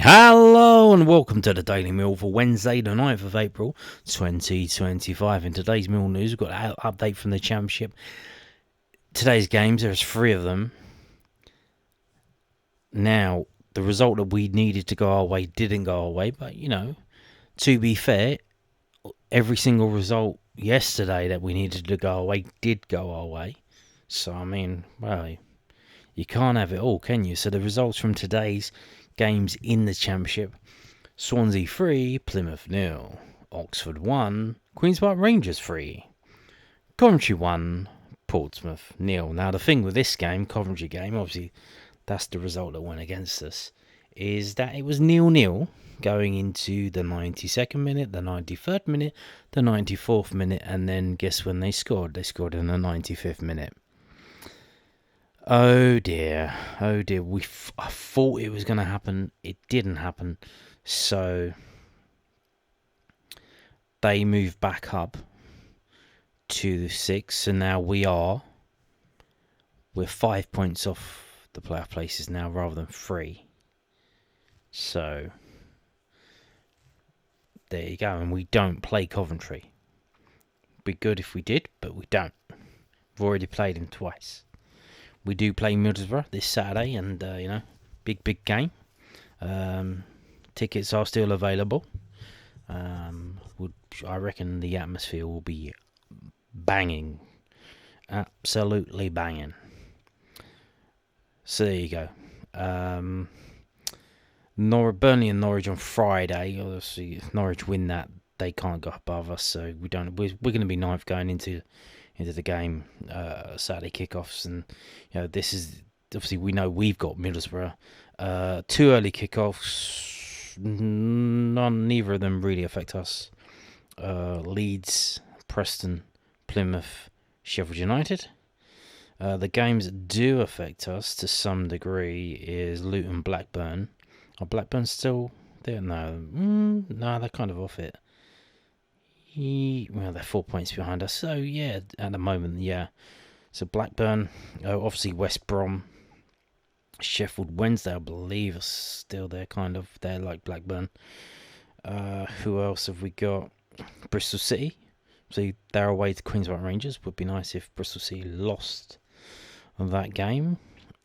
Hello and welcome to the Daily Mill for Wednesday the 9th of April 2025. In today's Mill news, we've got an update from the Championship. Today's games, there's 3 of them. Now, the result that we needed to go our way didn't go our way, but to be fair, every single result yesterday that we needed to go our way did go our way. So, you can't have it all, can you? So the results from today's games in the Championship: Swansea 3, Plymouth 0, Oxford 1, Queen's Park Rangers 3, Coventry 1, Portsmouth 0. Now the thing with this game, Coventry game, obviously that's the result that went against us, is that it was 0-0 going into the 92nd minute, the 93rd minute, the 94th minute, and then guess when they scored? They scored in the 95th minute. Oh dear. I thought it was going to happen. It didn't happen. So they moved back up to 6, and now we're 5 points off the playoff places now rather than 3. So there you go. And we don't play Coventry. Be good if we did, but we don't. We've already played them twice. We do play Middlesbrough this Saturday, and big game. Tickets are still available. I reckon the atmosphere will be banging, absolutely banging. So there you go. Burnley and Norwich on Friday. Obviously, if Norwich win that, they can't go above us. So we don't. We're going to be 9th going into the game, Saturday kickoffs, and this is obviously, we know we've got Middlesbrough. 2 early kickoffs, neither of them really affect us. Leeds, Preston, Plymouth, Sheffield United. The games that do affect us to some degree is Luton, Blackburn. Are Blackburn still there? No, they're kind of off it. Well, they're 4 points behind us. So, yeah, at the moment, yeah. So, Blackburn, obviously West Brom, Sheffield Wednesday, I believe, are still there, kind of. They're like Blackburn. Who else have we got? Bristol City. So, they're away to Queen's Park Rangers. Would be nice if Bristol City lost that game.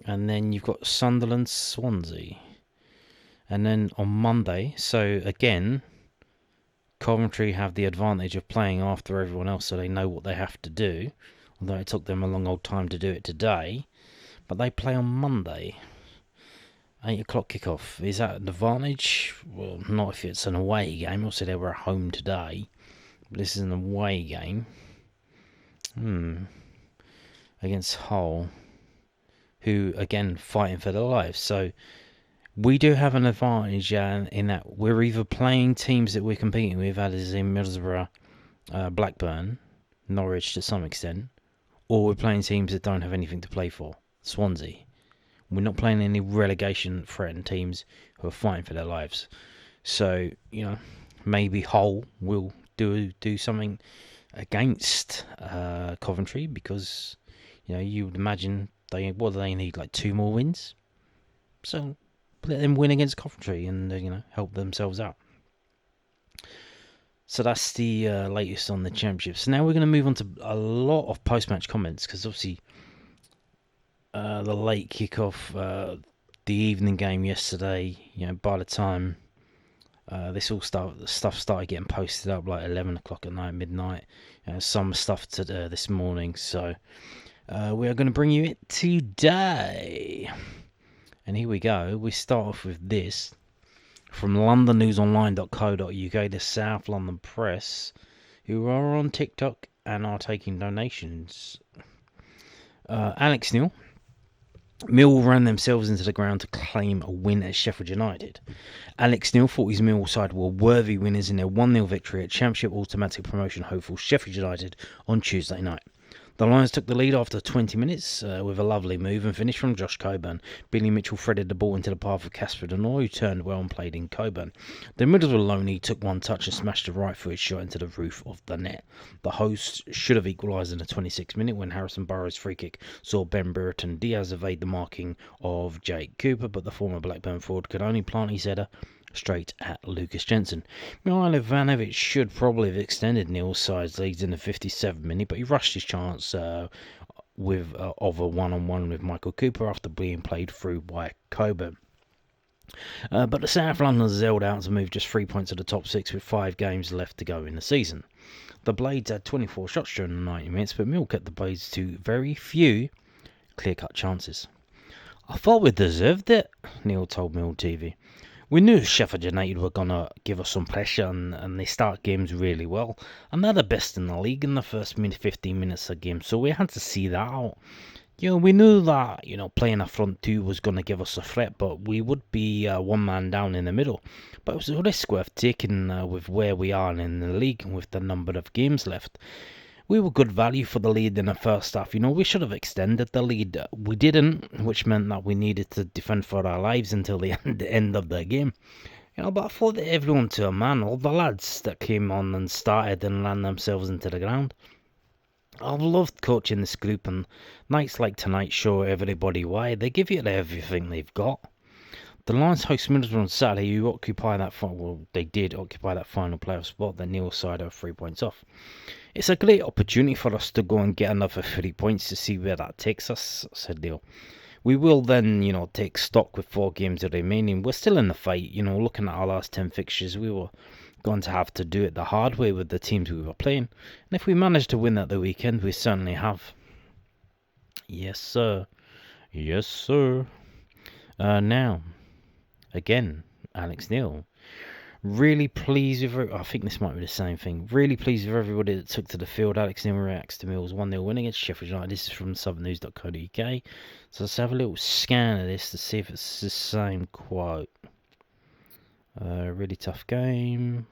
And then you've got Sunderland, Swansea. And then on Monday, so again, Coventry have the advantage of playing after everyone else, so they know what they have to do, although it took them a long old time to do it today. But they play on Monday, 8 o'clock kickoff. Is that an advantage? Well, not if it's an away game. Also, they were at home today, but this is an away game. Against Hull, who again fighting for their lives. So we do have an advantage in that we're either playing teams that we're competing with, as in Middlesbrough, Blackburn, Norwich to some extent, or we're playing teams that don't have anything to play for, Swansea. We're not playing any relegation-threatened teams who are fighting for their lives. So, maybe Hull will do something against Coventry, because, you would imagine what do they need, like 2 more wins? So let them win against Coventry and help themselves out. So that's the latest on the Championship. So now we're going to move on to a lot of post-match comments, because obviously the late kickoff, the evening game yesterday. By the time stuff started getting posted up like 11 o'clock at night, midnight. Some stuff to this morning. So we are going to bring you it today. And here we go. We start off with this from londonnewsonline.co.uk, the South London Press, who are on TikTok and are taking donations. Alex Neil. Mill ran themselves into the ground to claim a win at Sheffield United. Alex Neil thought his Mill side were worthy winners in their 1-0 victory at Championship automatic promotion hopeful Sheffield United on Tuesday night. The Lions took the lead after 20 minutes with a lovely move and finish from Josh Coburn. Billy Mitchell threaded the ball into the path of Casper Denoy, who turned well and played in Coburn. The Middlesbrough loney took one touch and smashed a right-footed shot into the roof of the net. The hosts should have equalised in the 26th minute when Harrison Burrows' free kick saw Ben Burton Diaz evade the marking of Jake Cooper, but the former Blackburn forward could only plant his header straight at Lucas Jensen. Mihailo Ivanovic should probably have extended Neil's side's leads in the 57th minute, but he rushed his chance of a one-on-one with Michael Cooper after being played through by Coburn. But the South Londoners held out to move just 3 points to the top 6 with 5 games left to go in the season. The Blades had 24 shots during the 90 minutes, but Mill kept the Blades to very few clear-cut chances. "I thought we deserved it," Neil told Mill TV. "We knew Sheffield United were going to give us some pressure, and they start games really well. And they're the best in the league in the first 15 minutes of the game, so we had to see that out. We knew that, playing a front two was going to give us a threat, but we would be one man down in the middle. But it was a risk worth taking with where we are in the league and with the number of games left. We were good value for the lead in the first half. We should have extended the lead. We didn't, which meant that we needed to defend for our lives until the end of the game. But I thought that everyone to a man, all the lads that came on and started and ran themselves into the ground. I've loved coaching this group, and nights like tonight show everybody why. They give you everything they've got. The Lions host Middlesbrough on Saturday, who they did occupy that final playoff spot that Neil's side are 3 points off. It's a great opportunity for us to go and get another 3 points to see where that takes us, said Neil. We will then, take stock with 4 games remaining. We're still in the fight, looking at our last 10 fixtures. We were going to have to do it the hard way with the teams we were playing. And if we manage to win at the weekend, we certainly have. Yes, sir. Yes, sir. Now, again, Alex Neil. Really pleased with... I think this might be the same thing. Really pleased with everybody that took to the field. Alex Neil reacts to Mill's 1-0 win against Sheffield United. This is from southernnews.co.uk. So let's have a little scan of this to see if it's the same quote. Really tough game.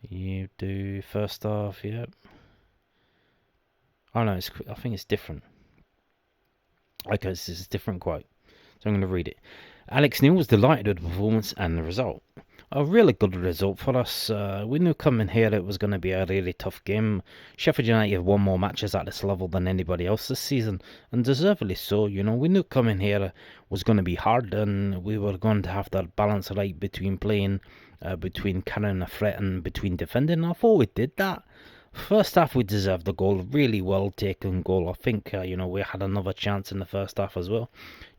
You do first half, yep. Oh no, I think it's different. Okay, this is a different quote. So I'm going to read it. Alex Neil was delighted with the performance and the result. A really good result for us. We knew coming here it was going to be a really tough game. Sheffield United have won more matches at this level than anybody else this season, and deservedly so. We knew coming here was going to be hard, and we were going to have that balance right between playing, between carrying a threat and between defending. I thought we did that. First half we deserved the goal, really well taken goal. I think we had another chance in the first half as well.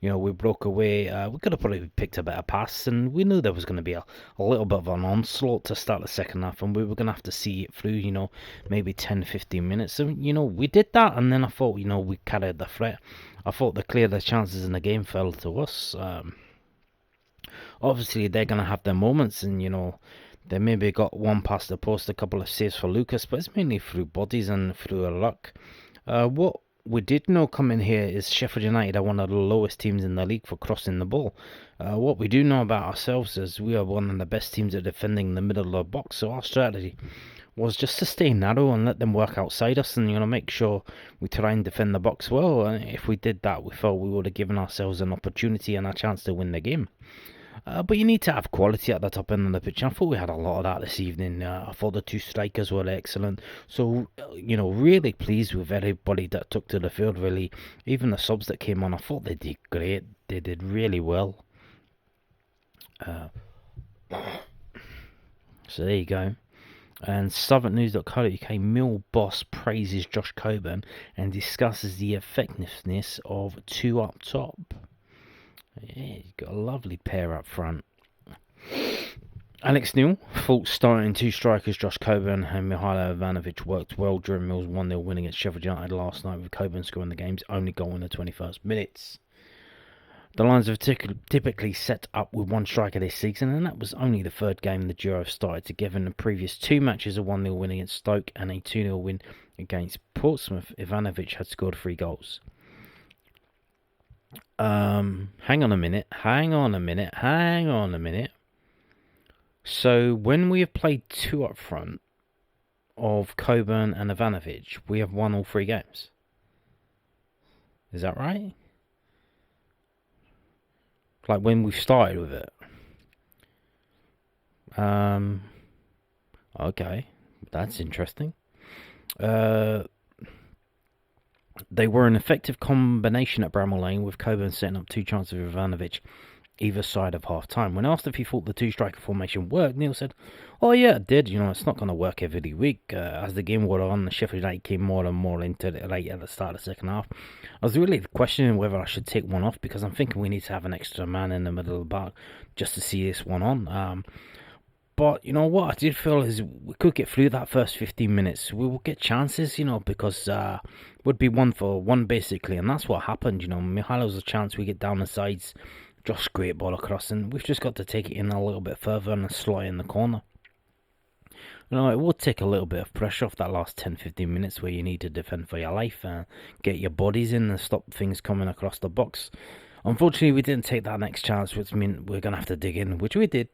We broke away. We could have probably picked a better pass, and we knew there was going to be a little bit of an onslaught to start the second half, and we were going to have to see it through, maybe 10-15 minutes. And we did that, and then I thought we carried the threat. I thought the clearer chances in the game fell to us. Obviously they're going to have their moments, and they maybe got one past the post, a couple of saves for Lucas, but it's mainly through bodies and through luck. What we did know coming here is Sheffield United are one of the lowest teams in the league for crossing the ball. What we do know about ourselves is we are one of the best teams at defending the middle of the box, so our strategy was just to stay narrow and let them work outside us and, make sure we try and defend the box well. And if we did that, we felt we would have given ourselves an opportunity and a chance to win the game. But you need to have quality at the top end of the pitch. I thought we had a lot of that this evening. I thought the 2 strikers were excellent. So, really pleased with everybody that took to the field, really. Even the subs that came on, I thought they did great. They did really well. So there you go. And southernnews.co.uk, Mill boss praises Josh Coburn and discusses the effectiveness of 2 up top. Yeah, he's got a lovely pair up front. Alex Neil thought starting 2 strikers, Josh Coburn and Mihailo Ivanovic, worked well during Mill's 1-0 win against Sheffield United last night, with Coburn scoring the game's only goal in the 21st minutes. The Lions have typically set up with 1 striker this season, and that was only the 3rd game the duo have started together. In the previous 2 matches, a 1-0 win against Stoke and a 2-0 win against Portsmouth, Ivanovic had scored 3 goals. Hang on a minute. So when we have played 2 up front, of Coburn and Ivanovic, we have won all 3 games. Is that right? Like when we started with it. Okay, that's interesting. They were an effective combination at Bramall Lane, with Coburn setting up 2 chances with Ivanovic either side of half-time. When asked if he thought the 2-striker formation worked, Neil said, "Oh yeah, it did. It's not going to work every week." As the game wore on, the Sheffield United came more and more into it late at the start of the second half. I was really questioning whether I should take one off, because I'm thinking we need to have an extra man in the middle of the park just to see this one on. But you know what I did feel is we could get through that first 15 minutes. We will get chances, because would be 1-for-1 basically, and that's what happened. Mihailo's a chance, we get down the sides. Josh, great ball across, and we've just got to take it in a little bit further and slot in the corner. It would take a little bit of pressure off that last 10-15 minutes where you need to defend for your life and get your bodies in and stop things coming across the box. Unfortunately, we didn't take that next chance, which meant we're going to have to dig in, which we did.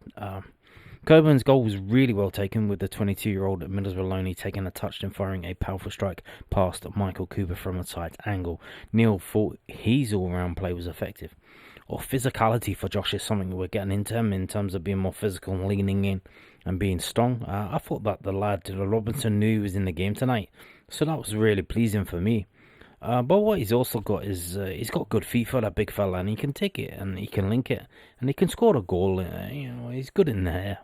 Coburn's goal was really well taken, with the 22-year-old Middlesbrough loanee taking a touch and firing a powerful strike past Michael Cooper from a tight angle. Neil thought his all-round play was effective. Or physicality for Josh is something we're getting into him in terms of being more physical and leaning in and being strong. I thought that the lad Robinson knew he was in the game tonight, so that was really pleasing for me. But what he's also got is he's got good feet for that big fella, and he can take it and he can link it and he can score a goal. He's good in there.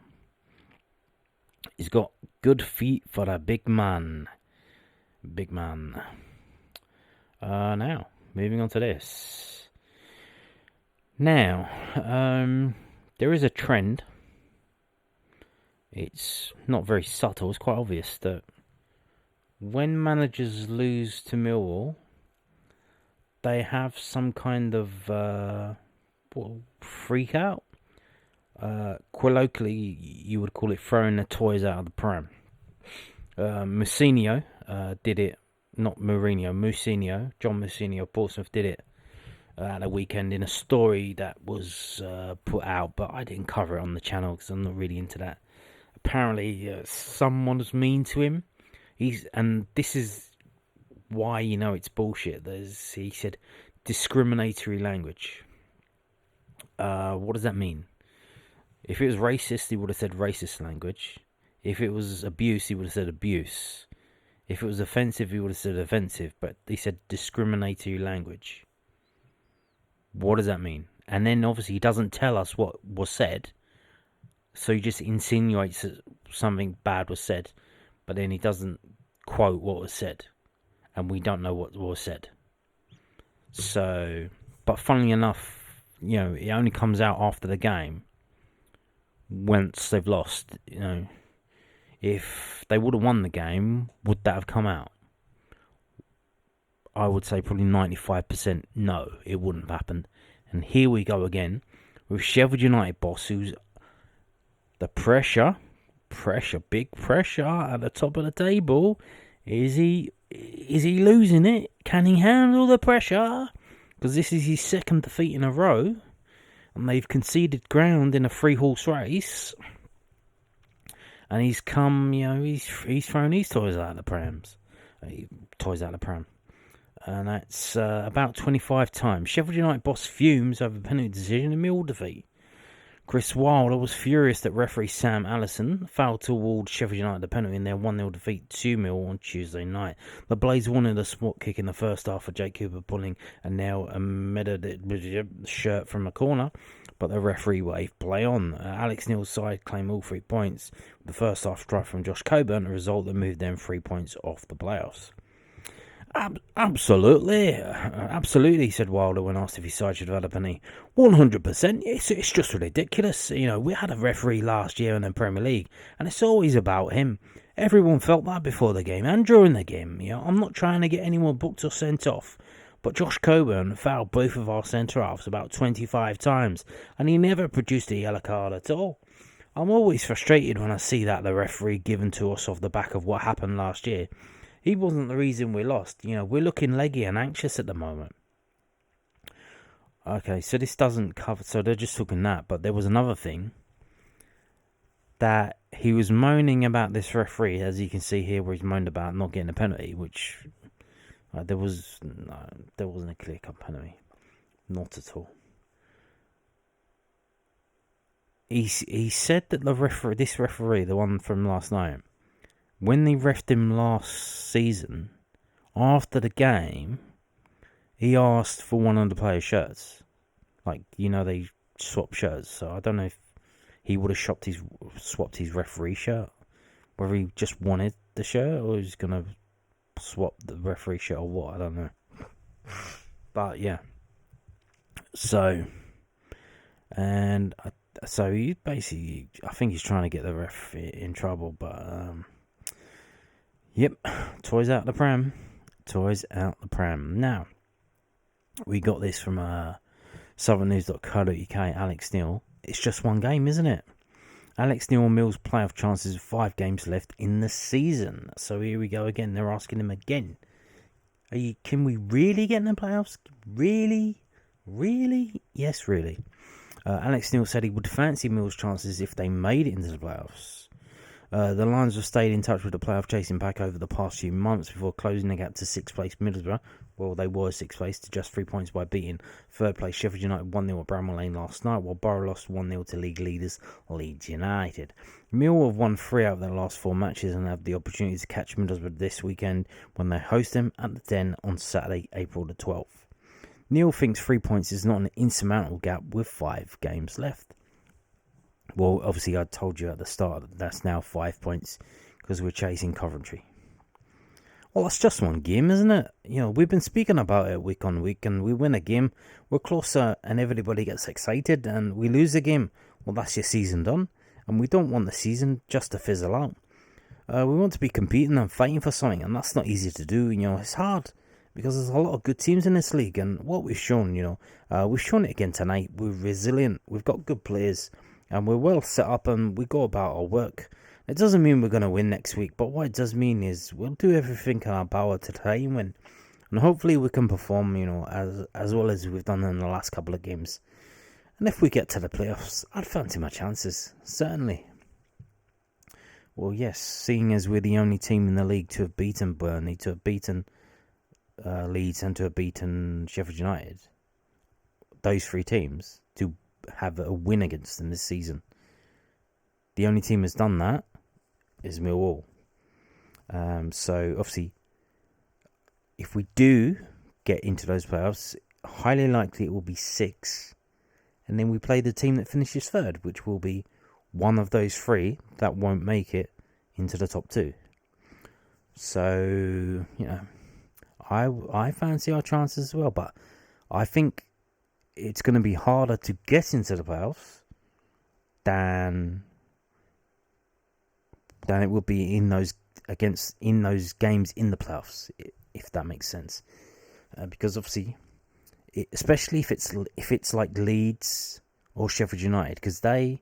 He's got good feet for a big man. Now, moving on to this. Now, there is a trend. It's not very subtle. It's quite obvious that when managers lose to Millwall, they have some kind of freak out. Colloquially, you would call it throwing the toys out of the pram. Mousinho did it, not Mourinho, Mousinho, John Mousinho of Portsmouth did it at the weekend in a story that was put out, but I didn't cover it on the channel because I'm not really into that. Apparently, someone was mean to him. And this is why it's bullshit. He said discriminatory language. What does that mean? If it was racist, he would have said racist language. If it was abuse, he would have said abuse. If it was offensive, he would have said offensive. But he said discriminatory language. What does that mean? And then obviously he doesn't tell us what was said, so he just insinuates that something bad was said, but then he doesn't quote what was said, and we don't know what was said. So, but funnily enough, it only comes out after the game, once they've lost. If they would have won the game, would that have come out? I would say probably 95% no, it wouldn't have happened. And here we go again with Sheffield United boss, who's the pressure, big pressure at the top of the table. Is he losing it? Can he handle the pressure? Because this is his second defeat in a row, and they've conceded ground in a 3-horse race. And he's come, he's thrown his toys out of the pram. And that's about 25 times. Sheffield United boss fumes over penalty decision in Millwall defeat. Chris Wilder was furious that referee Sam Allison fouled toward Sheffield United the penalty in their 1-0 defeat to Millwall on Tuesday night. The Blades wanted a spot kick in the first half for Jake Cooper pulling a nail and shirt from a corner, but the referee waved play on. Alex Neil's side claimed all 3 points. The first half strike from Josh Coburn, a result that moved them 3 points off the playoffs. Absolutely, said Wilder when asked if his side should develop any. 100%. It's just ridiculous. We had a referee last year in the Premier League, and it's always about him. Everyone felt that before the game and during the game. I'm not trying to get anyone booked or sent off, but Josh Coburn fouled both of our centre-halves about 25 times, and he never produced a yellow card at all. I'm always frustrated when I see that the referee given to us off the back of what happened last year. He wasn't the reason we lost. We're looking leggy and anxious at the moment. Okay, so this doesn't cover... So they're just talking that. But there was another thing that he was moaning about this referee, as you can see here, where he's moaned about not getting a penalty, which there wasn't a clear-cut penalty, not at all. He said that this referee, the one from last night, when they refed him last season, after the game, he asked for one of the players' shirts. Like, they swap shirts. So I don't know if he would have swapped his referee shirt, whether he just wanted the shirt or he's going to swap the referee shirt or what, I don't know. But yeah. So he basically, I think he's trying to get the ref in trouble, but yep, toys out the pram. Now, we got this from southernnews.co.uk, Alex Neil. It's just one game, isn't it? Alex Neil Mills' playoff chances, 5 games left in the season. So here we go again. They're asking him again. Can we really get in the playoffs? Really? Yes, really. Alex Neil said he would fancy Mills' chances if they made it into the playoffs. The Lions have stayed in touch with the playoff chasing pack over the past few months before closing the gap to 6th place Middlesbrough. Well, they were 6th place to just 3 points by beating 3rd place Sheffield United 1-0 at Bramall Lane last night, while Borough lost 1-0 to league leaders Leeds United. Millwall have won 3 out of their last 4 matches and have the opportunity to catch Middlesbrough this weekend when they host them at the Den on Saturday, April the 12th. Neil thinks 3 points is not an insurmountable gap with 5 games left. Well, obviously, I told you at the start that that's now 5 points because we're chasing Coventry. Well, that's just one game, isn't it? We've been speaking about it week on week, and we win a game, we're closer, and everybody gets excited, and we lose a game. Well, that's your season done, and we don't want the season just to fizzle out. We want to be competing and fighting for something, and that's not easy to do. It's hard because there's a lot of good teams in this league, and what we've shown, we've shown it again tonight. We're resilient, we've got good players, and we're well set up, and we go about our work. It doesn't mean we're going to win next week, but what it does mean is we'll do everything in our power to try and win. And hopefully we can perform, as well as we've done in the last couple of games. And if we get to the playoffs, I'd fancy my chances, certainly. Well, yes, seeing as we're the only team in the league to have beaten Burnley, to have beaten Leeds, and to have beaten Sheffield United, those 3 teams, to have a win against them this season. The only team that's done that is Millwall. So obviously, if we do get into those playoffs, highly likely it will be 6, and then we play the team that finishes 3rd, which will be one of those 3 that won't make it into the top 2. So I fancy our chances as well, but I think it's going to be harder to get into the playoffs than it will be in those games in the playoffs, if that makes sense. Because obviously, especially if it's like Leeds or Sheffield United, because they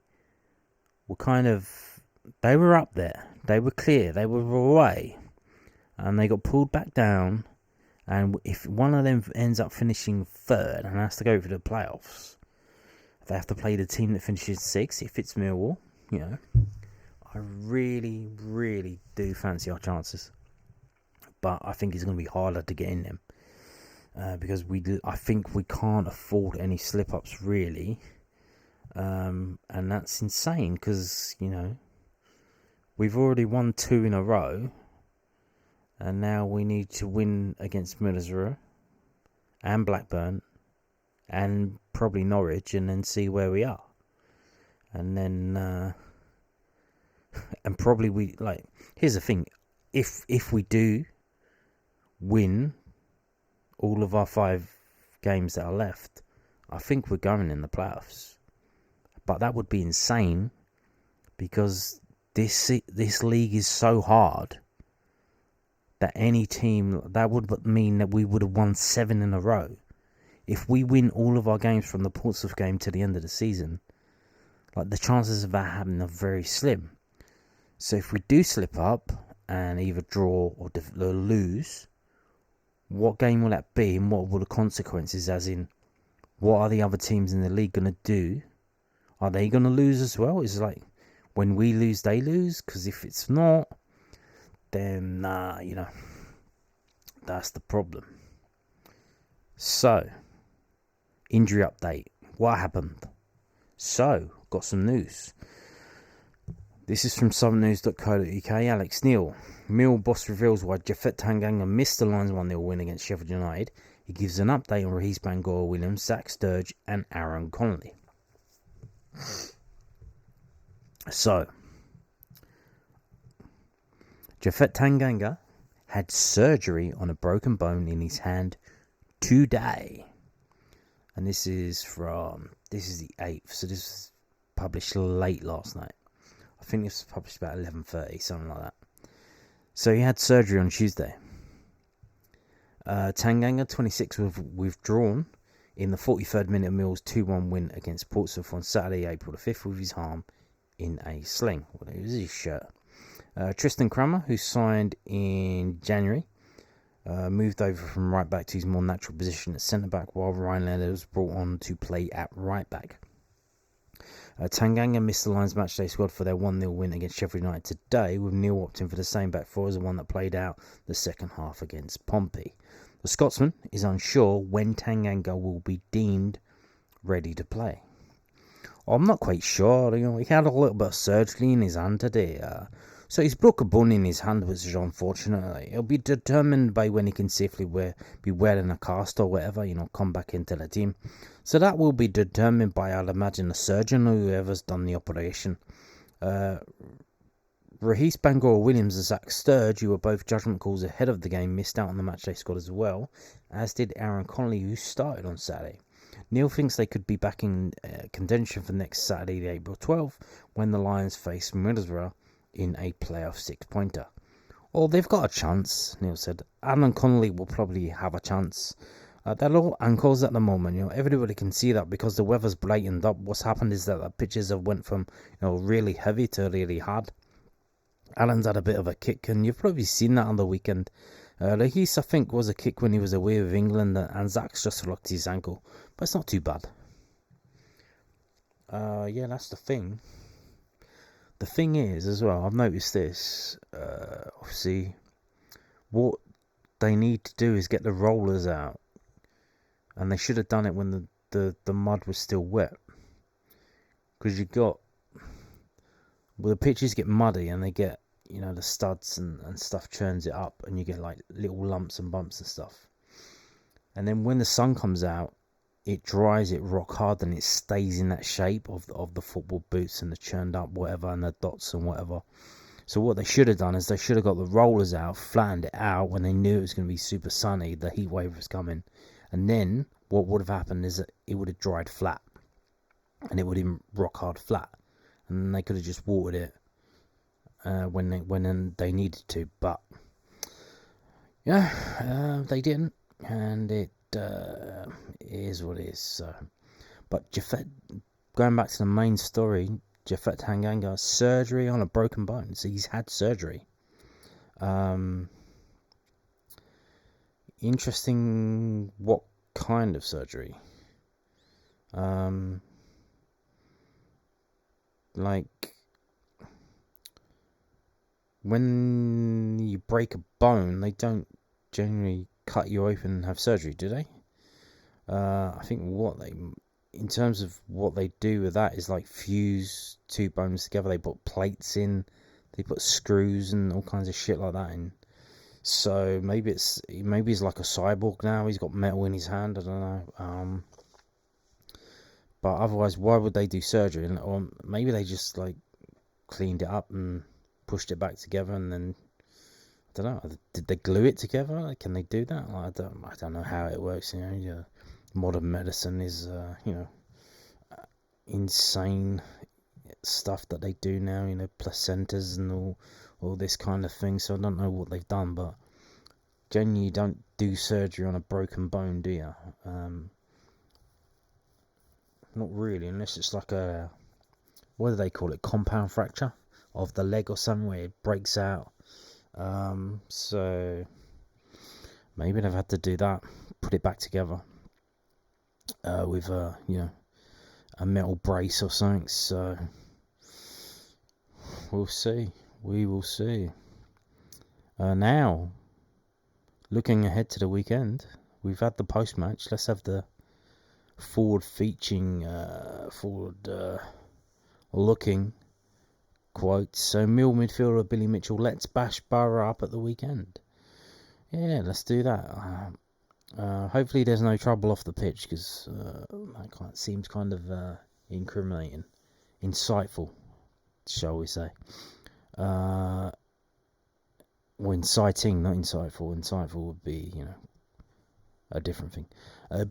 were up there, they were clear, they were away, and they got pulled back down. And if one of them ends up finishing 3rd and has to go for the playoffs, they have to play the team that finishes 6th. If it's Millwall, I really, really do fancy our chances. But I think it's going to be harder to get in them. Because I think we can't afford any slip-ups, really. And that's insane because, we've already won 2 in a row. And now we need to win against Middlesbrough and Blackburn and probably Norwich, and then see where we are. And then, and probably here's the thing. If we do win all of our 5 games that are left, I think we're going in the playoffs. But that would be insane because this league is so hard that any team, that would mean that we would have won 7 in a row. If we win all of our games from the Portsmouth game to the end of the season, the chances of that happening are very slim. So if we do slip up and either draw or lose, what game will that be, and what will the consequences, as in, what are the other teams in the league going to do? Are they going to lose as well? It's when we lose, they lose. Because if it's not, then that's the problem. So, injury update. What happened? So, got some news. This is from southernnews.co.uk. Alex Neil. Mill boss reveals why Japhet Tanganga missed the Lions 1-0 win against Sheffield United. He gives an update on Raheem Bangor-Williams, Zach Sturge and Aaron Connolly. So, Japhet Tanganga had surgery on a broken bone in his hand today. And this is the 8th, so this was published late last night. I think this was published about 11:30, something like that. So he had surgery on Tuesday. Tanganga, 26, was withdrawn in the 43rd minute of Mill's 2-1 win against Portsmouth on Saturday, April the 5th, with his arm in a sling. Well, it was his shirt. Tristan Kramer, who signed in January, moved over from right back to his more natural position at centre back, while Ryan Leonard was brought on to play at right back. Tanganga missed the Lions matchday squad for their 1-0 win against Sheffield United today, with Neil opting for the same back four as the one that played out the second half against Pompey. The Scotsman is unsure when Tanganga will be deemed ready to play. I'm not quite sure. He had a little bit of surgery in his hand today. So he's broke a bone in his hand, which is unfortunate. It'll be determined by when he can safely be wearing a cast or whatever, come back into the team. So that will be determined by, I'd imagine, the surgeon or whoever's done the operation. Raheem Bangor-Williams and Zach Sturge, who were both judgment calls ahead of the game, missed out on the matchday squad as well, as did Aaron Connolly, who started on Saturday. Neil thinks they could be back in contention for next Saturday, the April 12th, when the Lions face Middlesbrough in a playoff 6-pointer. Well, they've got a chance, Neil said. Aaron Connolly will probably have a chance. They're all ankles at the moment. Everybody can see that because the weather's brightened up. What's happened is that the pitches have went from really heavy to really hard. Alan's had a bit of a kick, and you've probably seen that on the weekend. Lahis, I think, was a kick when he was away with England, and Zach's just locked his ankle. But it's not too bad. Yeah, that's the thing. The thing is, as well, I've noticed this. Obviously, what they need to do is get the rollers out. And they should have done it when the mud was still wet. Because the pitches get muddy and they get, the studs and stuff churns it up, and you get like little lumps and bumps and stuff. And then when the sun comes out, it dries it rock hard, and it stays in that shape of the football boots and the churned up whatever and the dots and whatever. So what they should have done is they should have got the rollers out, flattened it out when they knew it was going to be super sunny, the heat wave was coming. And then what would have happened is that it would have dried flat, and it would have been rock hard flat, and then they could have just watered it when they needed to. But yeah, they didn't, and it is what it is. So, but Japhet, going back to the main story, Japhet Tanganga, surgery on a broken bone. So he's had surgery. Interesting. What kind of surgery? Like when you break a bone, they don't generally cut you open and have surgery, do they? I think in terms of what they do with that is like fuse two bones together. They put plates in, they put screws and all kinds of shit like that in. So maybe he's like a cyborg now. He's got metal in his hand. I don't know. But otherwise, why would they do surgery? Or maybe they just like cleaned it up and pushed it back together, and then I don't know. Did they glue it together? Like, can they do that? Like, I don't know how it works. Modern medicine is insane stuff that they do now. Placentas and all this kind of thing. So I don't know what they've done, but generally you don't do surgery on a broken bone, do you? Not really, unless it's like what do they call it? Compound fracture of the leg or something, where it breaks out. So maybe they've had to do that, put it back together with a metal brace or something. So we'll see. We will see. Now, looking ahead to the weekend, we've had the post-match. Let's have the forward-looking quotes. So, Mill midfielder Billy Mitchell, let's bash Borough up at the weekend. Yeah, let's do that. Hopefully there's no trouble off the pitch, because that seems kind of incriminating. Insightful, shall we say. Well, inciting, not insightful. Insightful would be, a different thing.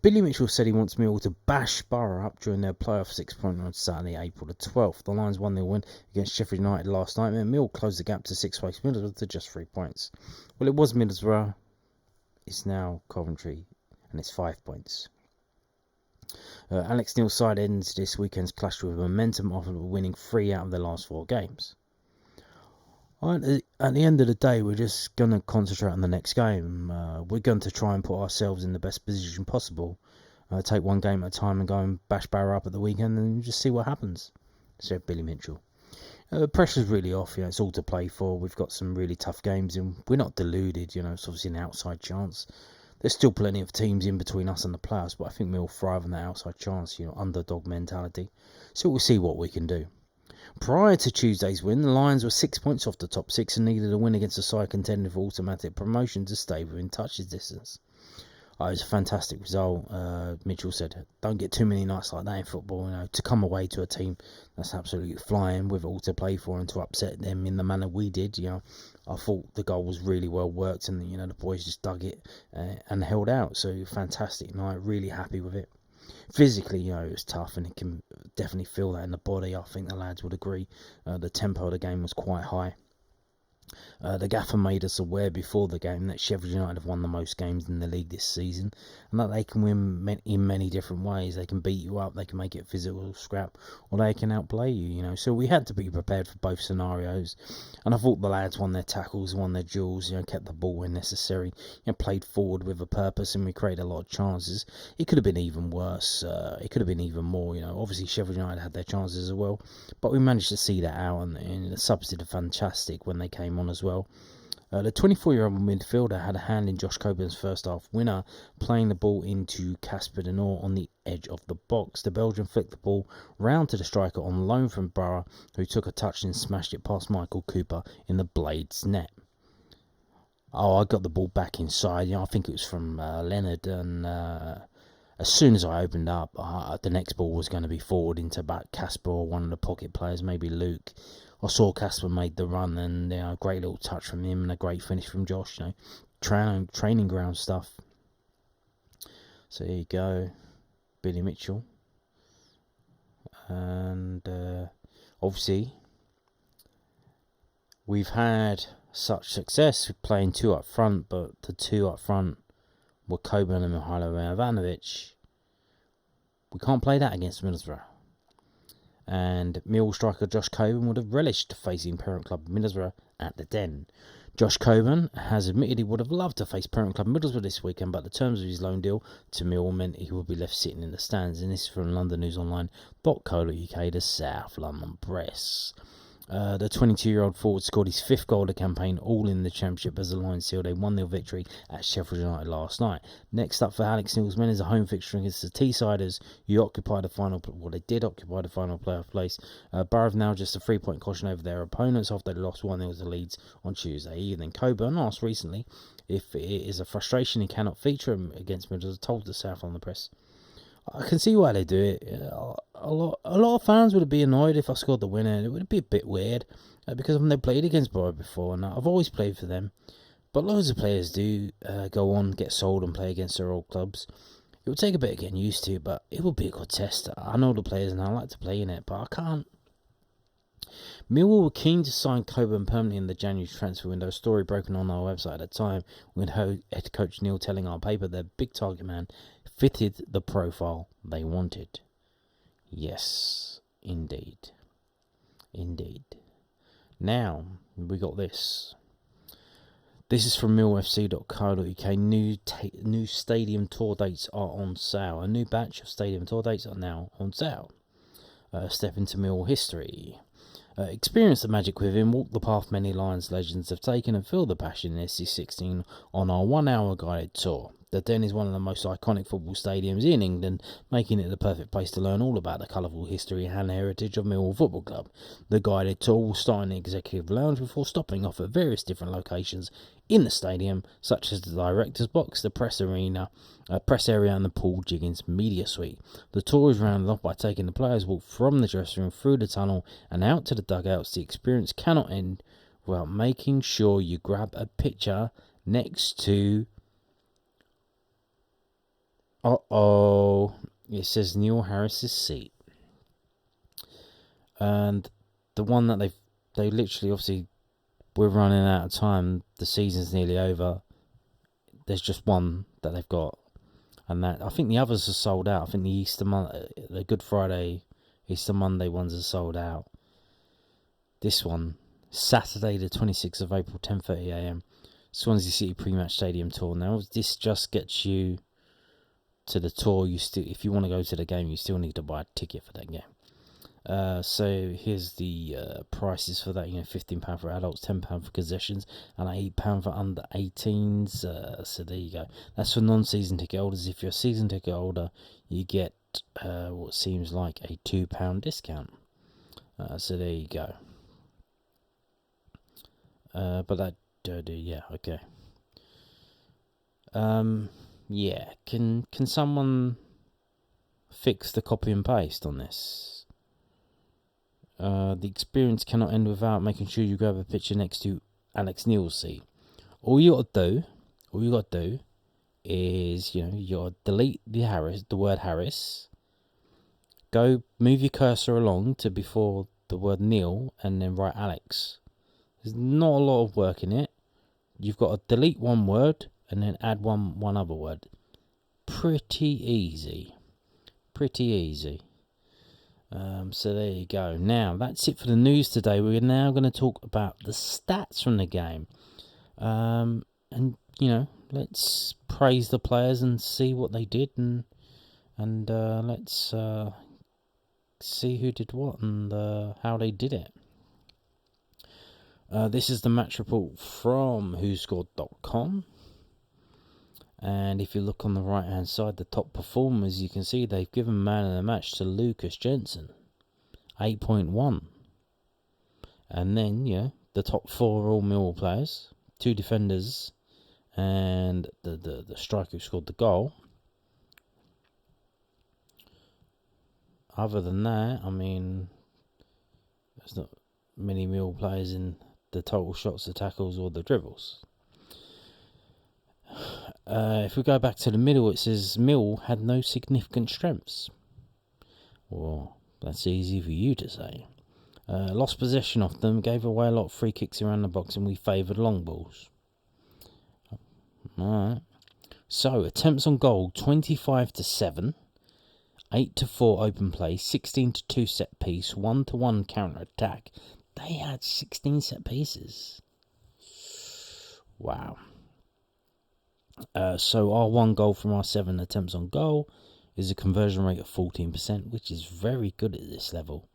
Billy Mitchell said he wants Mill to bash Borough up during their playoff 6-point run on Saturday, April the 12th. The Lions won their win against Sheffield United last night, and Mill closed the gap to 6th place Middlesbrough to just 3 points. Well, it was Middlesbrough. It's now Coventry, and it's 5 points. Alex Neil's side ends this weekend's clash with momentum after winning 3 out of their last 4 games. At the end of the day, we're just going to concentrate on the next game. We're going to try and put ourselves in the best position possible. Take one game at a time and go and bash Barrow up at the weekend and just see what happens, said Billy Mitchell. Pressure's really off. It's all to play for. We've got some really tough games and we're not deluded. It's obviously an outside chance. There's still plenty of teams in between us and the playoffs, but I think we'll thrive on that outside chance, underdog mentality. So we'll see what we can do. Prior to Tuesday's win, the Lions were 6 points off the top 6 and needed a win against a side contending for automatic promotion to stay within touches distance. It was a fantastic result. Mitchell said, don't get too many nights like that in football. To come away to a team that's absolutely flying with it all to play for and to upset them in the manner we did. I thought the goal was really well worked and the boys just dug it and held out. So fantastic night, really happy with it. Physically, it was tough and it can definitely feel that in the body. I think the lads would agree. The tempo of the game was quite high. The gaffer made us aware before the game that Sheffield United have won the most games in the league this season and that they can win in many different ways. They can beat you up, they can make it physical scrap, or they can outplay you, So we had to be prepared for both scenarios. And I thought the lads won their tackles, won their duels, kept the ball when necessary, played forward with a purpose, and we created a lot of chances. It could have been even worse. It could have been even more. Obviously Sheffield United had their chances as well, but we managed to see that out, and the subs did fantastic when they came on as well. The 24-year-old midfielder had a hand in Josh Coburn's first half winner, playing the ball into Casper Denor on the edge of the box. The Belgian flicked the ball round to the striker on loan from Borough, who took a touch and smashed it past Michael Cooper in the Blades net. I got the ball back inside. I think it was from Leonard, and as soon as I opened up, the next ball was going to be forward into back Casper or one of the pocket players, maybe Luke. I saw Casper made the run, and a great little touch from him and a great finish from Josh. Training ground stuff. So there you go, Billy Mitchell. And obviously, we've had such success with playing 2 up front, but the 2 up front were Coburn and Mihailo Ivanovic. We can't play that against Middlesbrough. And Millwall striker Josh Coburn would have relished facing parent club Middlesbrough at the Den. Josh Coburn has admitted he would have loved to face parent club Middlesbrough this weekend, but the terms of his loan deal to Millwall meant he would be left sitting in the stands. And this is from LondonNewsOnline.co.uk, the South London Press. The 22-year-old forward scored his 5th goal of the campaign, all in the Championship, as the Lions sealed a 1-0 victory at Sheffield United last night. Next up for Alex Neil's men is a home fixture against the Teessiders, who occupied the final. Well, they did occupy the final playoff place. Borough have now just a 3-point caution over their opponents after they lost 1-0 to Leeds on Tuesday evening. Coburn asked recently if it is a frustration he cannot feature him against Middlesbrough, told the South on the Press. I can see why they do it. A lot of fans would be annoyed if I scored the winner. It would be a bit weird because I've never played against Borough before, and I've always played for them. But loads of players do go on, get sold, and play against their old clubs. It would take a bit of getting used to, but it would be a good test. I know the players and I like to play in it, but I can't. Millwall were keen to sign Coburn permanently in the January transfer window. A story broken on our website at the time, with head coach Neil telling our paper their big target man fitted the profile they wanted. Yes, indeed. Now, we got this. This is from millfc.co.uk. New stadium tour dates are on sale. A new batch of stadium tour dates are now on sale. Step into Millwall history. Experience the magic within, walk the path many Lions legends have taken, and feel the passion in SC16 on our 1 hour guided tour. The Den is one of the most iconic football stadiums in England, making it the perfect place to learn all about the colourful history and heritage of Millwall Football Club. The guided tour will start in the Executive Lounge before stopping off at various different locations in the stadium, such as the Director's Box, the Press Area and the Paul Jiggins Media Suite. The tour is rounded off by taking the players' walk from the dressing room through the tunnel and out to the dugouts. The experience cannot end without making sure you grab a picture next to... it says Neil Harris's seat. And the one that they literally, obviously, we're running out of time. The season's nearly over. There's just one that they've got, and that I think the others are sold out. I think the Good Friday, Easter Monday ones are sold out. This one, Saturday the 26th of April, 10:30 a.m. Swansea City Pre-Match Stadium Tour. Now this just gets you to the tour. If you want to go to the game, you still need to buy a ticket for that game. So here's the prices for that. £15 for adults, £10 for concessions, and £8 for under 18s. So there you go. That's for non-season ticket holders. If you're a season ticket holder, you get what seems like a £2 discount. So there you go. But that yeah, okay. Yeah. Can someone fix the copy and paste on this? The experience cannot end without making sure you grab a picture next to Alex Neil's seat. All you got to do is, you got to delete the word Harris. Go move your cursor along to before the word Neil, and then write Alex. There's not a lot of work in it. You've got to delete one word and then add one other word. Pretty easy. So there you go. Now, that's it for the news today. We're now going to talk about the stats from the game. And, let's praise the players and see what they did. And let's see who did what and how they did it. This is the match report from whoscored.com. And if you look on the right hand side, the top performers, you can see they've given man of the match to Lucas Jensen, 8.1. And then, the top 4 are all Millwall players, 2 defenders, and the striker who scored the goal. Other than that, there's not many Millwall players in the total shots, the tackles, or the dribbles. If we go back to the middle, it says Mill had no significant strengths. Well, that's easy for you to say. Lost possession of them, gave away a lot of free kicks around the box, and we favoured long balls. Alright. So, attempts on goal, 25-7, 8-4 open play, 16-2 set piece, 1-1 counter attack. They had 16 set pieces. Wow. So our 1 goal from our 7 attempts on goal is a conversion rate of 14%, which is very good at this level.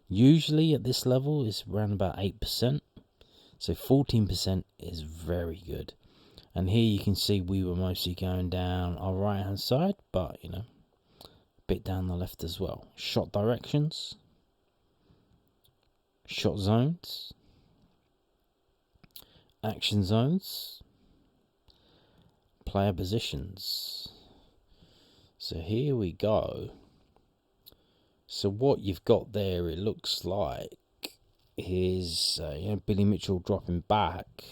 Usually at this level it's around about 8%. So 14% is very good. And here you can see we were mostly going down our right hand side, but a bit down the left as well. Shot directions, shot zones, action zones, player positions. So here we go. So what you've got there, it looks like, is Billy Mitchell dropping back,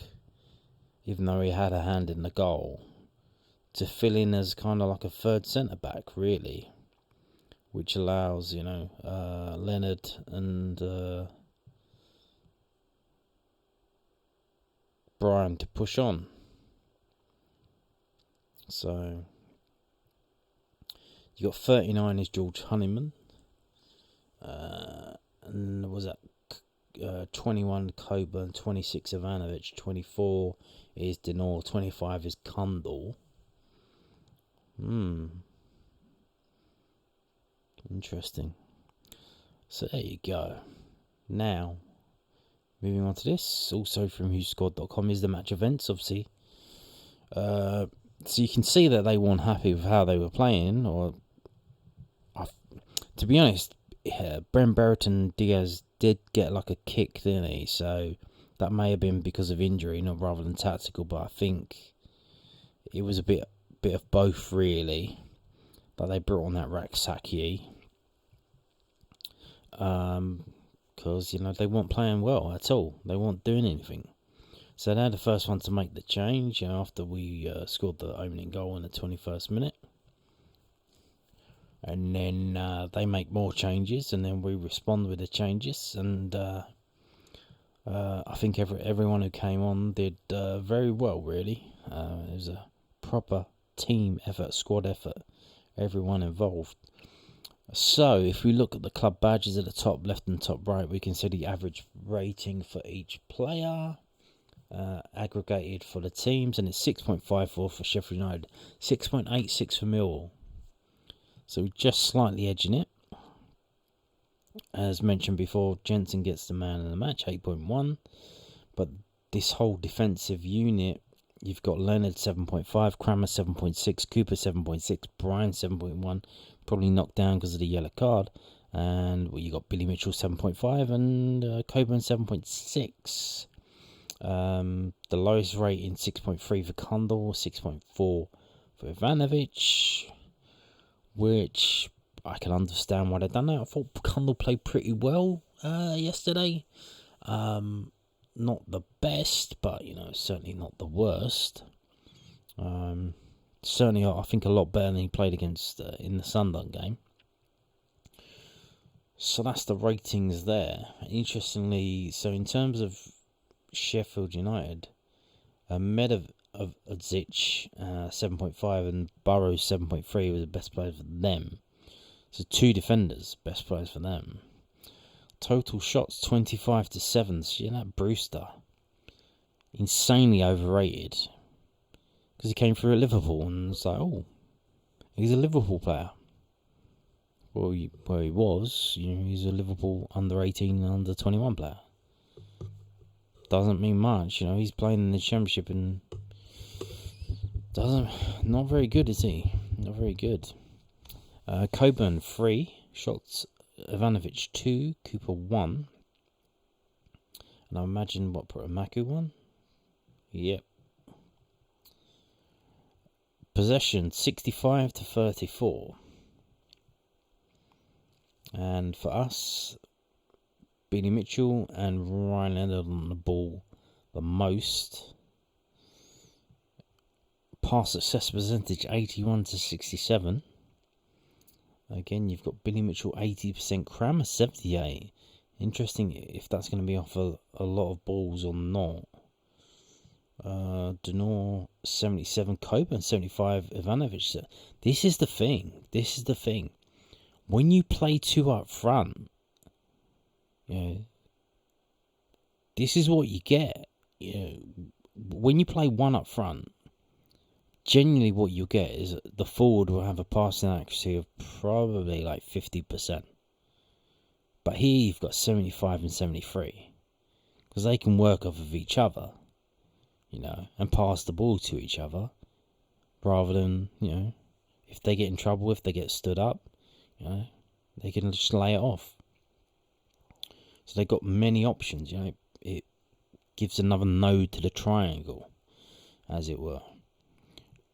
even though he had a hand in the goal, to fill in as kind of like a third centre back, really, which allows Leonard and Brian to push on. So you got 39 is George Honeyman, and was that 21 Coburn, 26 Ivanovic, 24 is Denor, 25 is Kundal. Interesting. So there you go. Now moving on to this, also from whoscored.com, is the match events, obviously. So you can see that they weren't happy with how they were playing, to be honest, Brent Brereton Diaz did get like a kick, didn't he? So that may have been because of injury, not rather than tactical, but I think it was a bit of both, really, that they brought on that Raksaki. Because, they weren't playing well at all. They weren't doing anything. So they're the first one to make the change, after we scored the opening goal in the 21st minute. And then they make more changes, and then we respond with the changes. And I think everyone who came on did very well, really. It was a proper team effort, squad effort, everyone involved. So if we look at the club badges at the top left and top right, we can see the average rating for each player, aggregated for the teams, and it's 6.54 for Sheffield United, 6.86 for Millwall. So just slightly edging it. As mentioned before, Jensen gets the man of the match, 8.1. But this whole defensive unit, you've got Leonard 7.5, Kramer 7.6, Cooper 7.6, Brian 7.1, probably knocked down because of the yellow card. And you got Billy Mitchell 7.5 and Coburn 7.6. The lowest rating 6.3 for Kundal, 6.4 for Ivanovic, which I can understand why they've done that. I thought Kundal played pretty well yesterday. Not the best, but certainly not the worst. Certainly, I think a lot better than he played against in the Sunderland game. So that's the ratings there. Interestingly, so in terms of Sheffield United, Medovic 7.5 and Burrows 7.3 was the best player for them. So two defenders, best players for them. Total shots 25-7. So that Brewster, insanely overrated, because he came through at Liverpool, and it's like, oh, he's a Liverpool player. Well, he was. He's a Liverpool under 18 and under 21 player. Doesn't mean much, he's playing in the Championship and not very good, is he? Not very good. Coburn 3 shots, Ivanovic 2, Cooper 1, and I imagine Maku 1. Yep. Possession 65-34, and for us, Billy Mitchell and Ryan Leonard on the ball the most. Pass success percentage 81-67. Again, you've got Billy Mitchell 80%, Kramer 78%. Interesting if that's going to be off a lot of balls or not. Denor 77, Coburn 75, Ivanovic. This is the thing. When you play two up front, this is what you get. When you play one up front, genuinely what you get is the forward will have a passing accuracy of probably like 50%. But here you've got 75 and 73. Because they can work off of each other, and pass the ball to each other. Rather than, if they get in trouble, if they get stood up, they can just lay it off. So they've got many options, It gives another node to the triangle, as it were.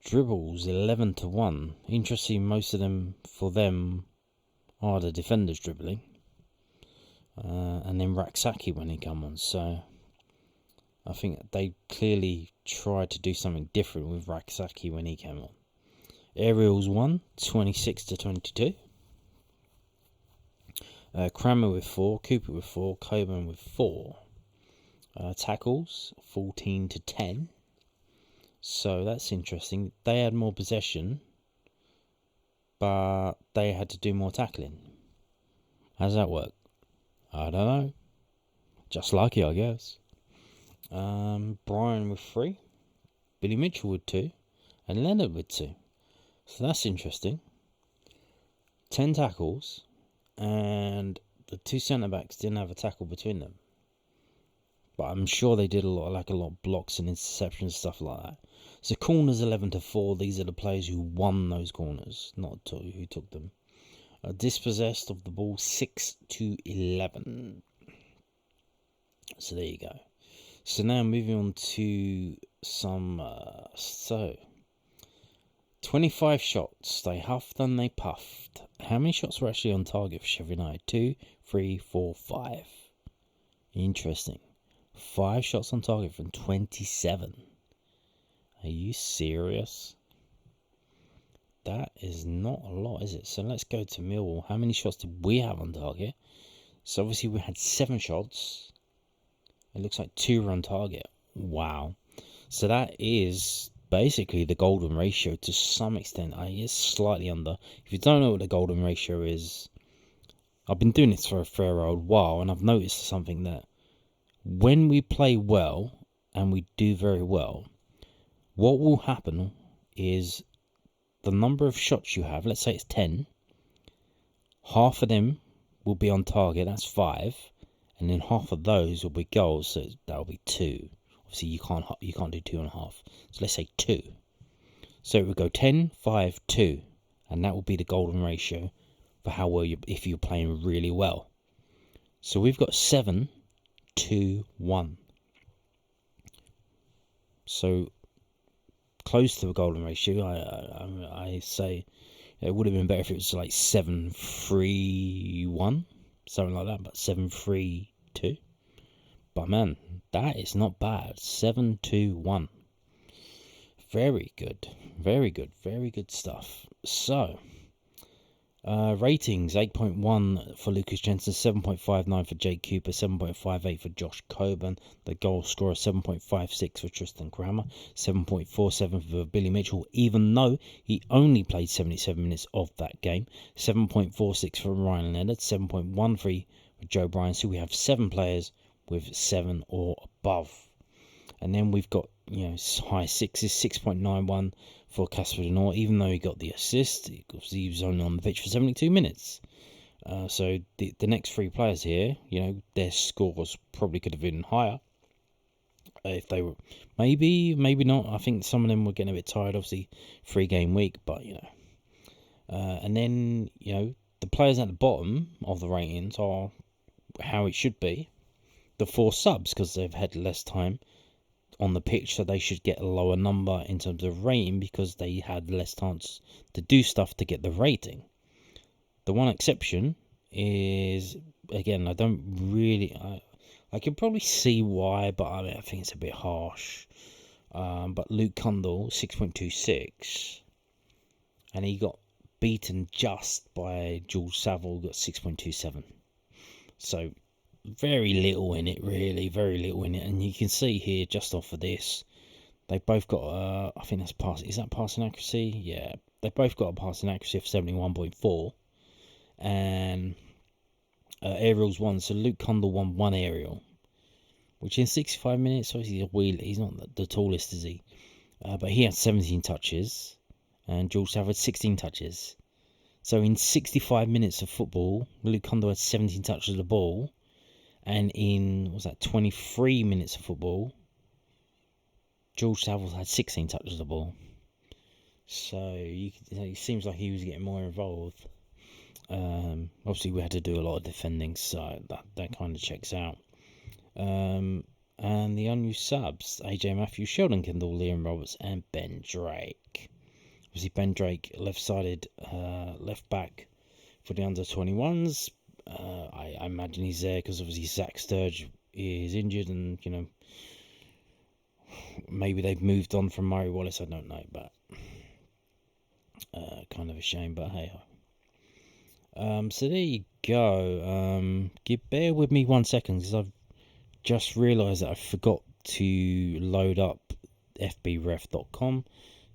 Dribbles 11-1. Interesting, most of them for them are the defenders dribbling. And then Raksaki when he come on. So I think they clearly tried to do something different with Raksaki when he came on. Aerials 1, 26-22. Kramer with 4, Cooper with 4, Coburn with 4. Tackles 14-10. So that's interesting. They had more possession, but they had to do more tackling. How does that work? I don't know. Just lucky, I guess. Brian with 3, Billy Mitchell with 2, and Leonard with 2. So that's interesting. 10 tackles, and the two centre-backs didn't have a tackle between them. but I'm sure they did a lot of blocks and interceptions, stuff like that. So corners 11-4. These are the players who won those corners, not who took them. Dispossessed of the ball 6-11. So there you go. So now moving on to some 25 shots. They huffed and they puffed. How many shots were actually on target for Sheffield United? 2, 3, 4, 5. Interesting. 5 shots on target from 27. Are you serious? That is not a lot, is it? So let's go to Millwall. How many shots did we have on target? So obviously we had 7 shots. It looks like 2 were on target. Wow. So that is basically the golden ratio to some extent. It's slightly under. If you don't know what the golden ratio is, I've been doing this for a fair old while, and I've noticed something that when we play well, and we do very well, what will happen is the number of shots you have, let's say it's 10, half of them will be on target, that's 5, and then half of those will be goals, so that'll be 2. Obviously you can't do 2.5, so let's say 2. So it would go 10, 5, 2, and that will be the golden ratio for how well if you're playing really well. So we've got 7, 2, 1. So close to the golden ratio. I say it would have been better if it was like 7-3-1, something like that, but 7-3-2. But man, that is not bad. 7-2-1. Very good, very good, very good stuff. So ratings 8.1 for Lucas Jensen, 7.59 for Jake Cooper, 7.58 for Josh Coburn. The goal scorer 7.56 for Tristan Kramer, 7.47 for Billy Mitchell, even though he only played 77 minutes of that game. 7.46 for Ryan Leonard, 7.13 for Joe Bryan. So we have 7 players with 7 or above. And then we've got, high 6s, 6.91 for Casper Denor, even though he got the assist. He was only on the pitch for 72 minutes. So the next 3 players here, their scores probably could have been higher. If they were, maybe not. I think some of them were getting a bit tired, obviously, 3-game week, but, and then, the players at the bottom of the ratings are how it should be. The 4 subs, because they've had less time on the pitch, so they should get a lower number in terms of rating because they had less chance to do stuff to get the rating. The one exception is, again, I can probably see why, but I think it's a bit harsh. But Luke Cundle, 6.26, and he got beaten just by Jules Saville, got 6.27. So very little in it, really, very little in it. And you can see here, just off of this, they both got, I think that's passing accuracy? Yeah, they both got a passing accuracy of 71.4. And aerials won. So Luke Cundle won 1 aerial, which in 65 minutes, obviously he's a wheeler. He's not the tallest, is he? But he had 17 touches, and George Saville had 16 touches. So in 65 minutes of football, Luke Cundle had 17 touches of the ball. And in, 23 minutes of football, George Saville had 16 touches of the ball. So it seems like he was getting more involved. Obviously, we had to do a lot of defending, so that kind of checks out. And the unused subs, AJ Matthews, Sheldon Kendall, Liam Roberts, and Ben Drake. Obviously, Ben Drake, left-sided left back for the under-21s. I imagine he's there because obviously Zach Sturge is injured, and maybe they've moved on from Murray Wallace. I don't know, but kind of a shame. But hey, so there you go. Bear with me 1 second because I've just realised that I forgot to load up fbref.com.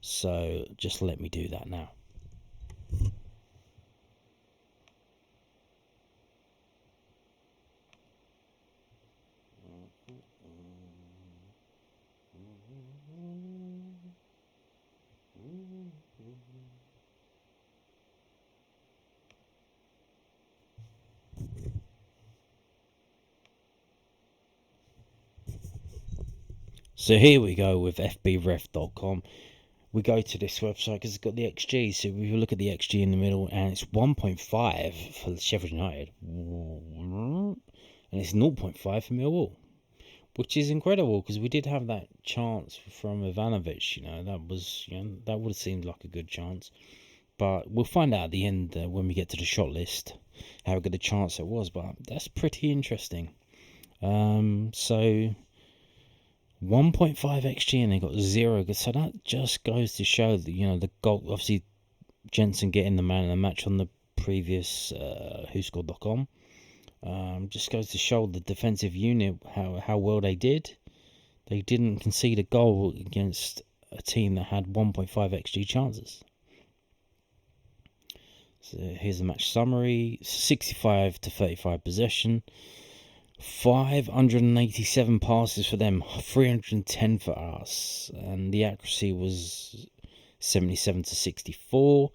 So just let me do that now. So here we go with fbref.com. We go to this website because it's got the XG. So we look at the XG in the middle, and it's 1.5 for Sheffield United, and it's 0.5 for Millwall, which is incredible because we did have that chance from Ivanovic. That would have seemed like a good chance. But we'll find out at the end when we get to the shot list how good a chance it was. But that's pretty interesting. So 1.5 XG and they got 0. So that just goes to show that, the goal, obviously Jensen getting the man of the match on the previous whoscored.com. Just goes to show the defensive unit how well they did. They didn't concede a goal against a team that had 1.5 XG chances. So here's the match summary: 65 to 35 possession, 587 passes for them, 310 for us, and the accuracy was 77 to 64.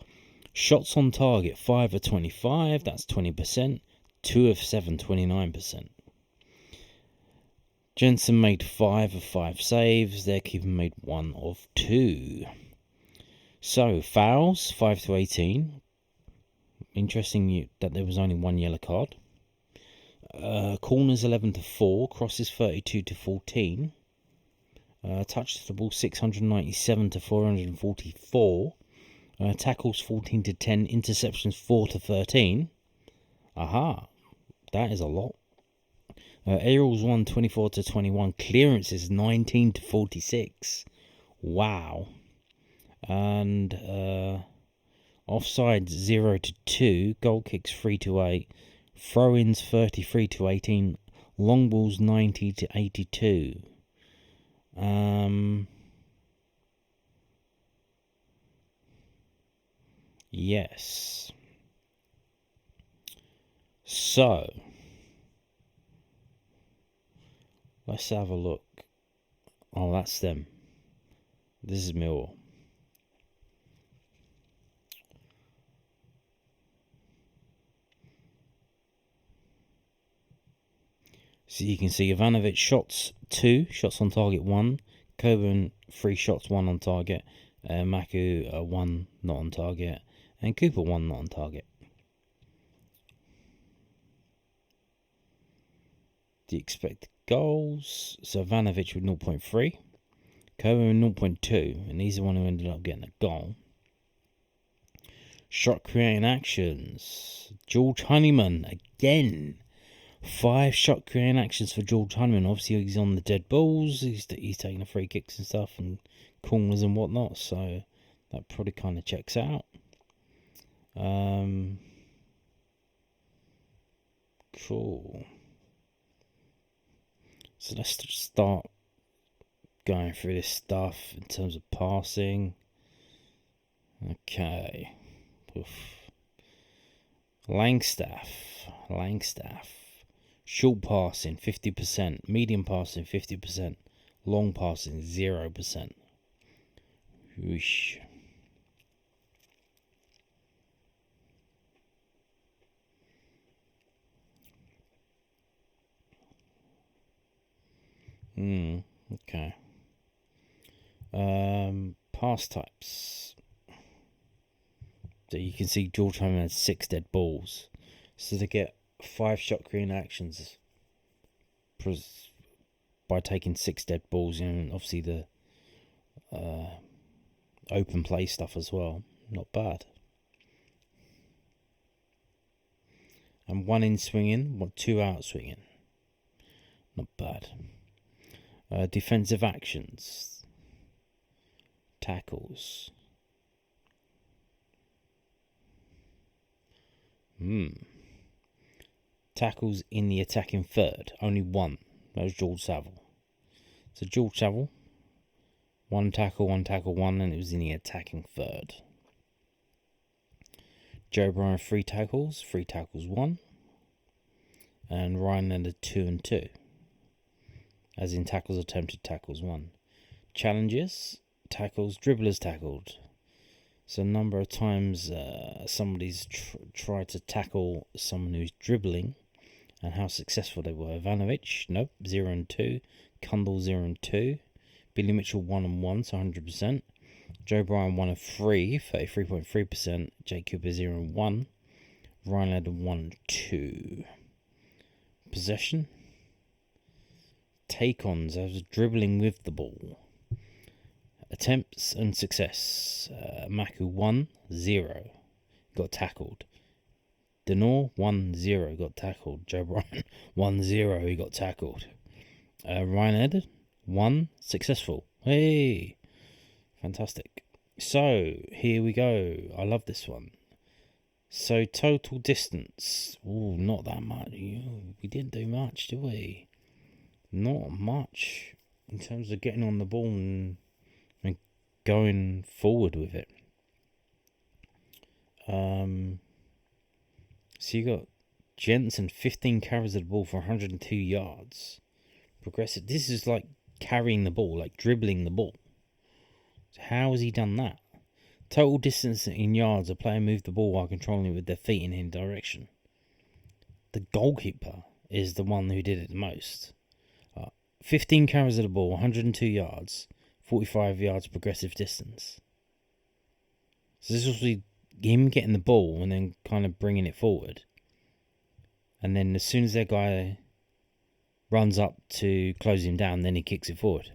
Shots on target, 5 of 25, that's 20%. 2 of 7, 29%. Jensen made 5 of 5 saves. Their keeper made 1 of 2. So fouls, 5 to 18. Interesting that there was only 1 yellow card. Corners 11 to 4. Crosses 32 to 14. Touches the ball 697 to 444. Tackles 14 to 10. Interceptions 4 to 13. Aha, that is a lot. Aerials 124 to 21. Clearances 19 to 46. Wow. And offsides 0 to 2. Goal kicks 3 to 8. Throw-ins 33 to 18. Long balls 90 to 82. Yes. So let's have a look. Oh, that's them. This is Millwall. So you can see Ivanovic shots 2, shots on target 1, Coburn 3 shots, 1 on target, Maku 1 not on target, and Cooper 1 not on target. The expected goals, so Ivanovic with 0.3, Coburn 0.2, and he's the one who ended up getting a goal. Shot creating actions, George Honeyman again. 5 shot creating actions for George Honeyman. Obviously, he's on the dead balls. He's taking the free kicks and stuff and corners and whatnot. So that probably kind of checks out. Cool. So let's just start going through this stuff in terms of passing. Okay. Oof. Langstaff. Short passing 50%, medium passing 50%, long passing 0%. Whoosh. Okay. Pass types. So you can see George Honeyman had 6 dead balls. So to get 5 shot creating actions by taking 6 dead balls, and obviously the open play stuff as well, not bad. And 1 in swinging, 2 out swinging, not bad. Defensive actions, tackles. Tackles in the attacking third, only 1. That was George Saville. So George Saville, 1 tackle, 1, and it was in the attacking third. Joe Bryan 3 tackles, 1. And Ryan Leonard 2 and 2. As in tackles attempted, tackles 1. Challenges, tackles, dribblers tackled. So a number of times somebody's tried to tackle someone who's dribbling and how successful they were. Ivanovic, nope, 0 and 2. Kundal 0 and 2. Billy Mitchell 1 and 1, so 100%. Joe Bryan 1 and 3, 33.3%. Jake Cooper 0 and 1. Ryan Ladd 1 and 2. Possession. Take-ons, as dribbling with the ball. Attempts and success. Maku 1, 0. Got tackled. Denor 1-0, got tackled. Joe Bryan 1-0, he got tackled. Ryan Ladd 1, successful. Hey, fantastic. So here we go. I love this one. So total distance. Oh, not that much. We didn't do much, did we? Not much in terms of getting on the ball and going forward with it. So you got Jensen 15 carries of the ball for 102 yards. Progressive. This is like carrying the ball, like dribbling the ball. So how has he done that? Total distance in yards, a player moved the ball while controlling it with their feet in any direction. The goalkeeper is the one who did it the most. 15 carries of the ball, 102 yards, 45 yards progressive distance. So this was him getting the ball and then kind of bringing it forward. And then as soon as that guy runs up to close him down, then he kicks it forward.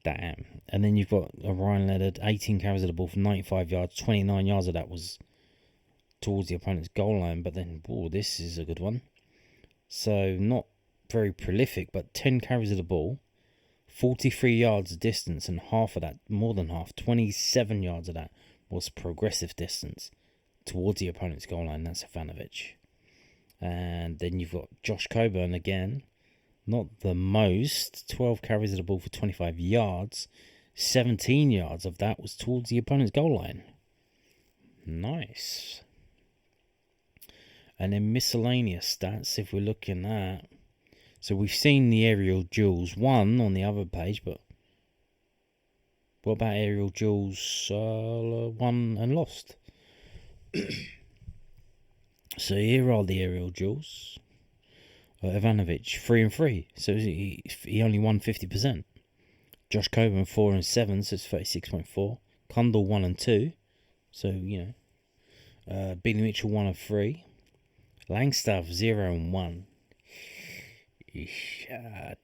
Damn. And then you've got a Ryan Ladd, 18 carries of the ball for 95 yards. 29 yards of that was towards the opponent's goal line. But then, this is a good one. So not very prolific, but 10 carries of the ball, 43 yards of distance, and half of that, more than half, 27 yards of that was progressive distance towards the opponent's goal line. That's Ivanovic. And then you've got Josh Coburn again. Not the most. 12 carries of the ball for 25 yards. 17 yards of that was towards the opponent's goal line. Nice. And then miscellaneous stats, if we're looking at. So we've seen the aerial duels 1 on the other page, but what about aerial duels 1 and lost? So here are the aerial duels. Ivanovic 3 and 3, so he only won 50%. Josh Coburn 4 and 7, so it's 36.4. Kundal 1 and 2, so Billy Mitchell 1 and 3. Langstaff 0 and 1.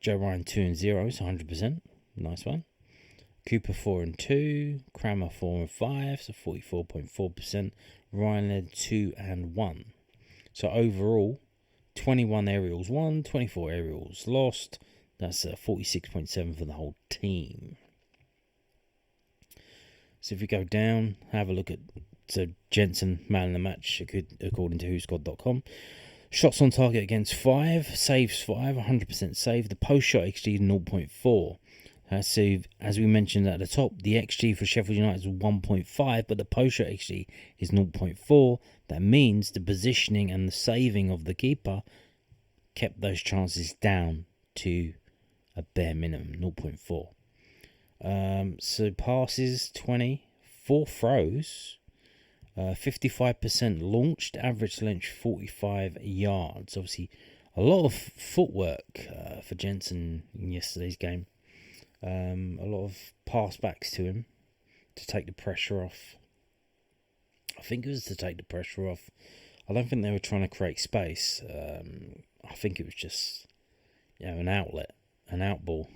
Joe Ryan 2 and 0, so 100%. Nice one. Cooper 4 and 2. Kramer 4 and 5, so 44.4%. Ryan Ladd 2 and 1. So overall, 21 aerials won, 24 aerials lost. That's 46.7 for the whole team. So if you go down, have a look at Jensen, man of the match, according to whoscod.com. Shots on target against 5, saves 5, 100% save. The post shot XG is 0.4. So as we mentioned at the top, the XG for Sheffield United is 1.5, but the post shot XG is 0.4. That means the positioning and the saving of the keeper kept those chances down to a bare minimum, 0.4. So passes 20, 4 throws, 55% launched, average length 45 yards. Obviously, a lot of footwork for Jensen in yesterday's game. A lot of pass backs to him to take the pressure off. I think it was to take the pressure off. I don't think they were trying to create space. I think it was just an outlet, an outball.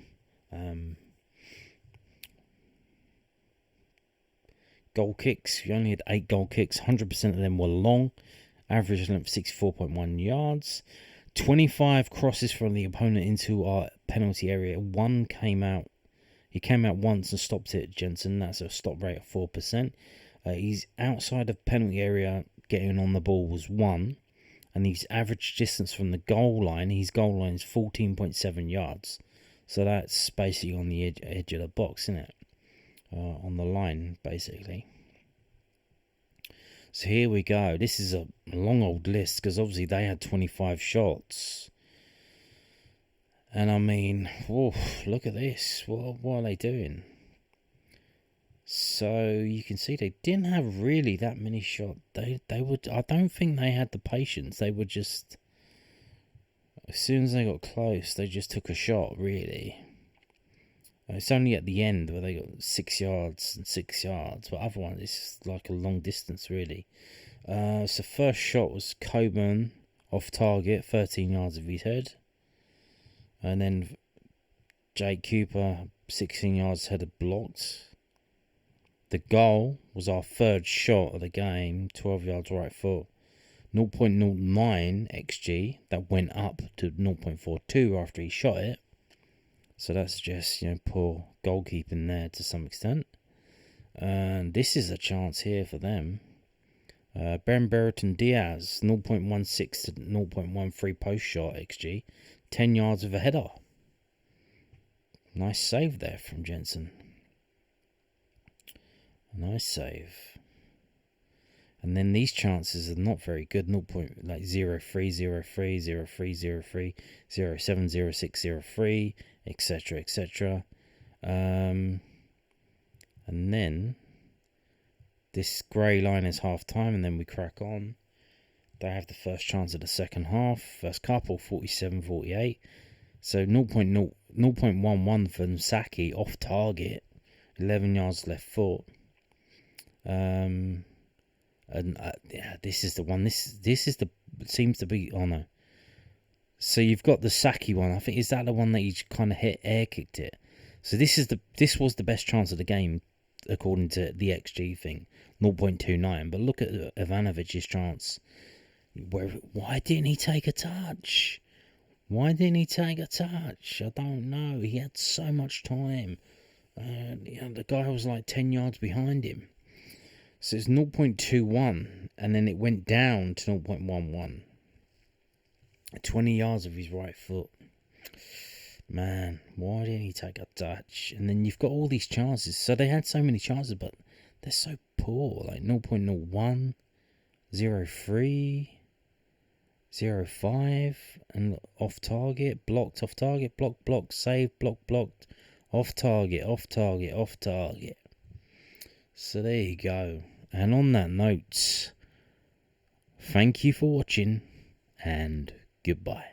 Goal kicks, you only had 8 goal kicks, 100% of them were long, average length 64.1 yards, 25 crosses from the opponent into our penalty area. One came out, he came out once and stopped it, Jensen, that's a stop rate of 4%. He's outside of penalty area, getting on the ball was 1, and his average distance from the goal line, his goal line is 14.7 yards, so that's basically on the edge of the box, isn't it? On the line, basically. So here we go. This is a long old list because obviously they had 25 shots. And I mean, look at this. What are they doing? So you can see they didn't have really that many shots. They would. I don't think they had the patience. They were just, as soon as they got close, they just took a shot, really. It's only at the end where they got 6 yards and 6 yards, but otherwise it's like a long distance, really. So first shot was Coburn off target, 13 yards of his head. And then Jake Cooper, 16 yards headed blocked. The goal was our third shot of the game, 12 yards right foot. 0.09 XG, that went up to 0.42 after he shot it. So that's just, poor goalkeeping there to some extent. And this is a chance here for them. Ben Brereton Diaz, 0.16 to 0.13 post shot XG, 10 yards of a header. Nice save there from Jensen. Nice save. And then these chances are not very good. 0.03, 03, 03, 03, 03, 07, 06, 03, etc., etc. And then this grey line is half time, and then we crack on. They have the first chance of the second half. First couple, 47-48. So 0.11 from Saki off target, 11 yards left foot. And this is the one. This is the seems to be. Oh no. So you've got the Saki one. I think is that the one that you kind of hit air kicked it. So this was the best chance of the game according to the XG thing, 0.29. But look at Ivanovic's chance. Why didn't he take a touch? Why didn't he take a touch? I don't know. He had so much time. The guy was like 10 yards behind him. So it's 0.21, and then it went down to 0.11. 20 yards of his right foot. Man, why didn't he take a touch? And then you've got all these chances. So they had so many chances, but they're so poor. Like 0.01, 0.3, 0.5, and off target, blocked, off target, blocked, saved, blocked, off target, off target, off target. So there you go. And on that note, thank you for watching, and goodbye.